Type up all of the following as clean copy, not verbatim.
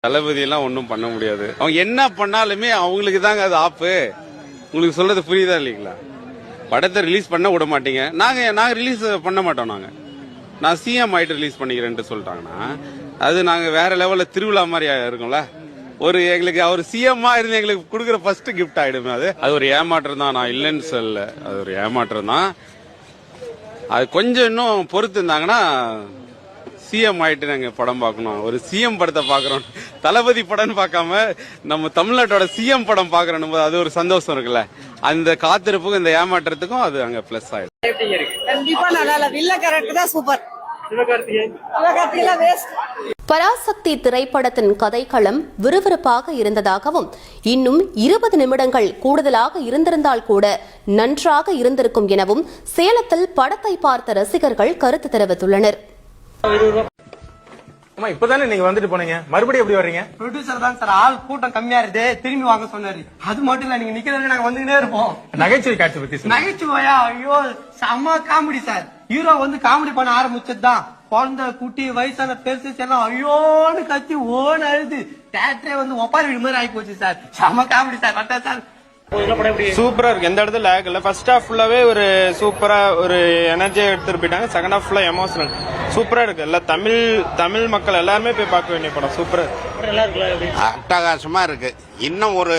தளபதியெல்லாம் ஒன்றும் பண்ண முடியாது. அவங்க என்ன பண்ணாலுமே அவங்களுக்கு தாங்க அது ஆப்பு. உங்களுக்கு சொல்றது புரியுதா இல்லைங்களா? படத்தை ரிலீஸ் பண்ண விட மாட்டீங்க. நாங்க ரிலீஸ் பண்ண மாட்டோம். நான் சிஎம் ஆயிட்டு ரிலீஸ் பண்ணிக்கிறேன்ட்டு சொல்லிட்டாங்கன்னா அது நாங்க வேற லெவல்ல திருவிழா மாதிரி இருக்கும்ல. எங்களுக்கு அவர் சிஎம்மா இருந்து எங்களுக்கு கொடுக்குற ஃபர்ஸ்ட் கிஃப்ட் ஆயிடுமே. அது ஒரு ஏமாற்றம் தான். நான் இல்லைன்னு சொல்ல, அது ஒரு ஏமாற்றம் தான். அது கொஞ்சம் இன்னும் பொறுத்து இருந்தாங்கன்னா சிஎம் ஆயிட்டு நாங்க படம் பார்க்கணும். ஒரு சிஎம் படத்தை பாக்குறோம், தளபதி படம் பார்க்காம நம்ம தமிழ்நாட்டோட சிஎம் படம் பாக்குறோம். அது ஒரு சந்தோஷம் இருக்குல்ல. அந்த காத்திருப்புக்கும் இந்த ஏமாற்றத்துக்கும் அது அங்க பிளஸ் ஆயிடும். கண்டிப்பா நல்லா வில்ல கரெக்ட் தான். சூப்பர். பராசக்தி திரைப்படத்தின் கதைக்களம் விறுவிறுப்பாக இருந்ததாகவும் இன்னும் 20 நிமிடங்கள் கூடுதலாக இருந்திருந்தால் கூட நன்றாக இருந்திருக்கும் எனவும் சேலத்தில் படத்தை பார்த்த ரசிகர்கள் கருத்து தெரிவித்துள்ளனர். இப்பதானே நீங்க வந்துட்டு போனீங்க, மறுபடியும் எப்படி வர்றீங்க? ப்ரொடியூசர் தான் சார், ஆள் கூட்டம் கம்மியா இருக்கு, திரும்பி வாங்க சொன்னாரு. அது மட்டும் இல்ல, நீங்க நிக்கிறது நாங்க வந்துகிட்டே இருப்போம். நகைச்சுவை காட்சி பத்தி நகைச்சுவையா? ஐயோ செம்ம காமெடி சார். ஹீரோ வந்து காமெடி பண்ண ஆரம்பிச்சதுதான் குழந்தை குட்டி வயசான பெருசு எல்லாம் ஐயோன்னு கத்தி ஓன்னு அழுது தேட்டரே வந்து ஒப்பாரி வீடு மாதிரி ஆகி போச்சு சார். செம்ம காமெடி சார். வட்டா சார் சூப்பரா இருக்கு. எந்த இடத்துல லேக் இல்ல. ஃபர்ஸ்ட் ஹாஃப் ஃபுல்லாவே ஒரு சூப்பரா ஒரு எனர்ஜியா எடுத்துட்டு போயிட்டாங்க. செகண்ட் ஹாஃப் ஃபுல்லா எமோஷனல் சூப்பரா இருக்கு. எல்லாம் தமிழ் மக்கள் எல்லாருமே போய் பார்க்க வேண்டிய படம். சூப்பரா இருக்கு, அட்டகாசமா இருக்கு. இன்னும் ஒரு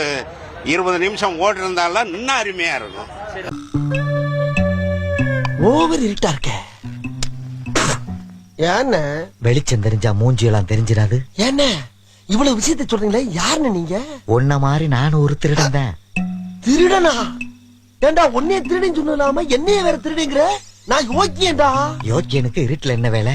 20 நிமிஷம் ஓடி இருந்தாலும் இன்னும் அருமையா இருக்கும். ஓவர் இருட்டா இருக்க. ஏன்ன வெளிச்சம் தெரிஞ்சா மூஞ்சி எல்லாம் தெரிஞ்சிடாது. என்ன இவ்வளவு விஷயத்தை சொல்றீங்களே? யாருன்னு நீங்க? உன்ன மாதிரி நானும் ஒரு திருடன் தான். திருடனா? ஏண்டா உன்னைய திருடன் சொல்லாம என்னைய வேற திருடுங்கிற? நான் யோக்கியேண்டா. யோக்கியனுக்கு இருட்டுல என்ன வேலை?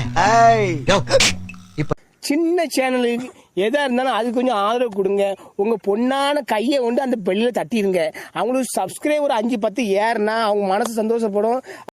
இப்ப சின்ன சேனலுக்கு எதா இருந்தாலும் அது கொஞ்சம் ஆதரவு கொடுங்க. உங்க பொண்ணான கையை கொண்டு அந்த பெல்லில தட்டிடுங்க. அவங்களுக்கு சப்ஸ்கிரைபர் 5-10 ஏறுனா அவங்க மனசு சந்தோஷப்படும்.